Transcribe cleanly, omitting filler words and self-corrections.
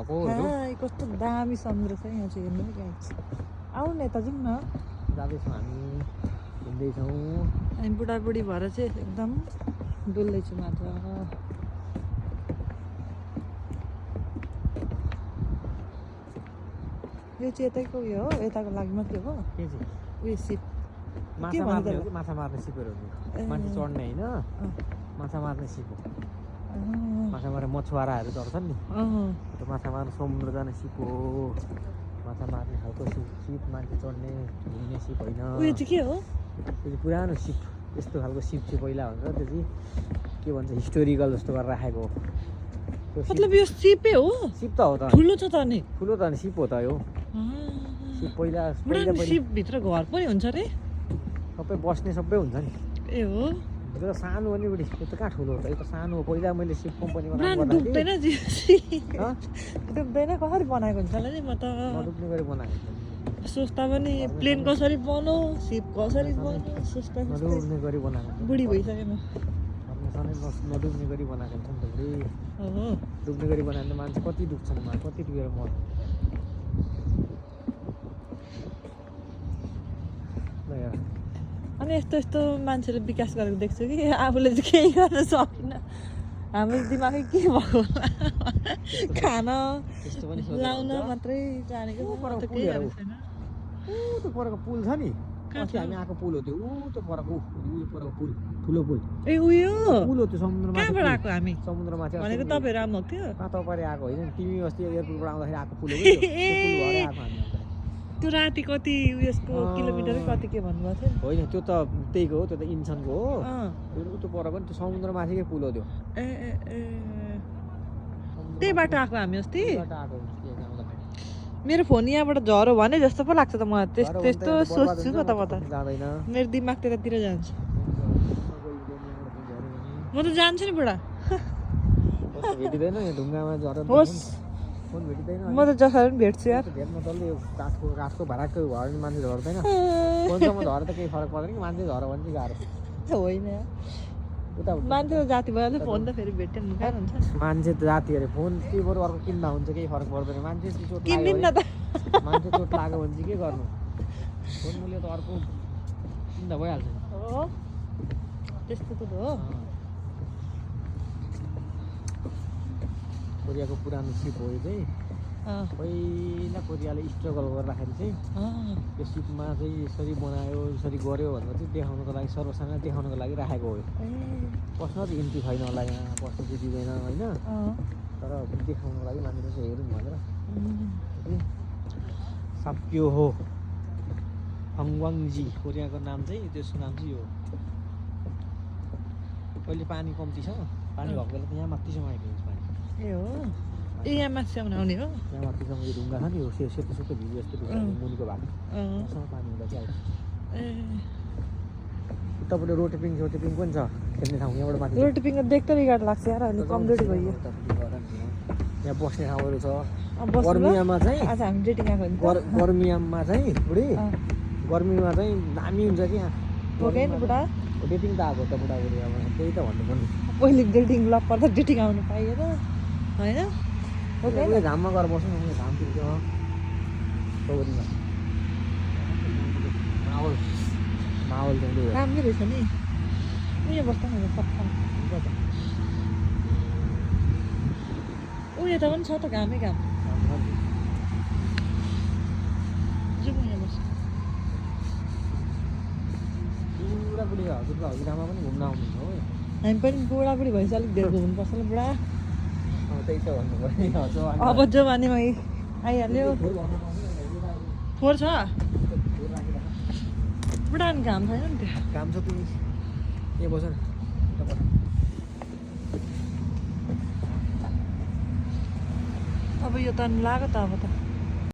भएको कस्तो दामी समुद्र छ यहाँ चाहिँ हेर्नु गाइस आऊ न यता जाउँ न जाँदैछौँ हामी हिँड्दैछौँ हामी बुढाबुढी भएर चाहिँ एकदम डुल्दैछु मात्र यो चाहिँ यतैको उयो हो यताको लागि मात्रै हो के चाहिँ उयो सिप माछा मार्ने हो कि माछा मार्ने सिपहरू हो मान्छे चढ्ने होइन माछा मार्ने सिप हो माछा मार्ने मछुवाराहरू चढ्छन् नि त्यो माछा मार्ने समुद्र जाने सिप हो माछा मार्ने खालको सिप मान्छे चढ्ने घुम्ने सिप होइन उयो चाहिँ के हो त्यो चाहिँ पुरानो सिप यस्तो खालको सिप चाहिँ पहिला हुन्छ त्यो चाहिँ के भन्छ हिस्टोरिकल जस्तो गरेर राखेको हो मतलब यो सिपै हो सिप त हो त ठुलो छ त अनि ठुलो त अनि सिप हो त यो सिप पहिला सिप भित्र घर पनि हुन्छ रे सबै बस्ने सबै हुन्छ नि ए हो त्यो सानो हो नि बुढी त्यो त कहाँ ठुलो हो त यो त सानो हो पहिला मैले सिप कम्पनीमा काम डुब्दैन गर्दाखेरि डुब्दैन कसरी बनाएको हुन्छ होला नि म त नडुब्ने गरी बनाएको सोच्दा पनि प्लेन कसरी बनाऊ सिप कसरी बनाऊ सोच्दा नडुब्ने गरी बनाएको बुढी भइसकेँ म नडुब्ने गरी बनाएको हुन्छ नि त बुढी डुब्ने गरी बनायो भने मान्छे कति डुब्छन् कति डुबेर मर्छ अनि यस्तो यस्तो मान्छेले विकास गरेको देख्छु कि आफूले चाहिँ केही गर्न सकिनँ हाम्रो दिमागै के भएको होला खान लाउन मात्रै जानेको केही गरेको छैन त्यो परको पुल छ नि अस्ति हामी आएको पुल हो त्यो त्यो परको परको पुल ठुलो पुल ए उयो पुल हो त्यो समुद्रमा कहाँबाट आएको हामी समुद्रमा चाहिँ भनेको तपाईँहरू आउनु थियो तपाईँ आएको होइन तिमी अस्ति एयरपोर्टबाट आउँदाखेरि आएको पुल हो त्यो पुल भएर आएको हामी त्यो राति कति उयसको किलोमिटर कति के भन्नुभएको थियो होइन त्यो त त्यहीको हो त्यो त इन्सनको हो त्यो परको नि त्यो समुद्रमाथिकै पुल हो त्यो ए त्यही बाटो आएको हामी अस्ति मेरो फोन यहाँबाट झरो भने जस्तो पो लाग्छ त मलाई त्यस्तो सोच्छु त म त मेरो दिमाग त्यतातिर जान्छ म त जान्छु नि बुढा भेटिँदैन ढुङ्गामा झरो होस् फोन भेटिँदैन म त जसरी पनि भेट्छु यार भेट्न तल्ले यो काठको भाडाको घर मान्छे झर्दैन फोनसम्म झरे त केही फरक पर्दैन कि मान्छे झऱ्यो भने चाहिँ गाह्रो होइन मान्छे जाति भइहाल्यो फोन त फेरि भेट्यो नि कहाँ हुन्छ मान्छे त जाति अरे फोन के बरु अर्को किन्दा हुन्छ केही फरक पर्दैन मान्छे चोट किन्दिन न त मान्छे चोट लाग्यो भने चाहिँ के गर्नु फोन मूल्य त अर्को किन्दा भइहाल्छ हो त्यस्तो त हो कोरियाको पुरानो सिप हो यो चाहिँ पहिला कोरियाले स्ट्रगल गर्दाखेरि चाहिँ यो सिपमा चाहिँ यसरी बनायो यसरी गर्यो भनेर चाहिँ देखाउनको लागि सर्वसाधारण देखाउनको लागि राखेको हो पस्न चाहिँ इन्ट्री छैन होला यहाँ पस्न चाहिँ दिँदैन होइन तर देखाउनको लागि मान्छेले चाहिँ हेरौँ भनेर साप्यो हो हङवाङजी कोरियाको नाम चाहिँ त्यसको नाम चाहिँ यो अहिले पानी कम्ती छ पानी भएको बेला त यहाँ माथिसम्म आइपुग्छ पानी ए हो ए यहाँ माथिसम्म आउने हो यहाँ माथिसम्म यो ढुङ्गा छ नि यो सेतो सेतो भिज जस्तो ढुङ्गा मुनिको भाग त्यहाँसम्म पानी हुँदा चाहिँ आइपुग्छ उतापट्टि रोटेपिङ पनि छ खेल्ने ठाउँ यहाँबाट माथि रोटेपिङ देख्दा रिगार्ड लाग्छ यार अहिले कमजोरी भइयो यहाँ बस्ने ठाउँहरू छ गर्मियामा चाहिँ आज हामी डेटिङ आएको गर्मियामा चाहिँ बुढी गर्मीमा चाहिँ दामी हुन्छ कि यहाँ हो कि बुढा डेटिङ त आएको त बुढाबुढी अब त्यही त भन्नु पर्ने पहिले डेटिङ लप पर्दा डेटिङ आउनु पाइएन होइन उयो घाममा गएर बस्नु न घाम तिर्छ चौरीमा माहौल चाहिँ राम्रै रहेछ नि उयो बस्दा पनि सफा उयो त पनि छ त घामै घाम जाउँ यहाँ बस्छ बुढाबुढी हजुरको हजुरआमा पनि घुम्न आउनुहुन्छ हो हामी पनि बुढाबुढी भएपछि अलिक धेरै घुम्नुपर्छ ल बुढा त्यही त भन्नु पर्यो हजुर अब जवानीमा आइहाल्यो फोहोर छ बुढा अनि घाम छैन नि त्यो काम छ तिमी यहाँ बस न अब यो त लाग्यो त अब त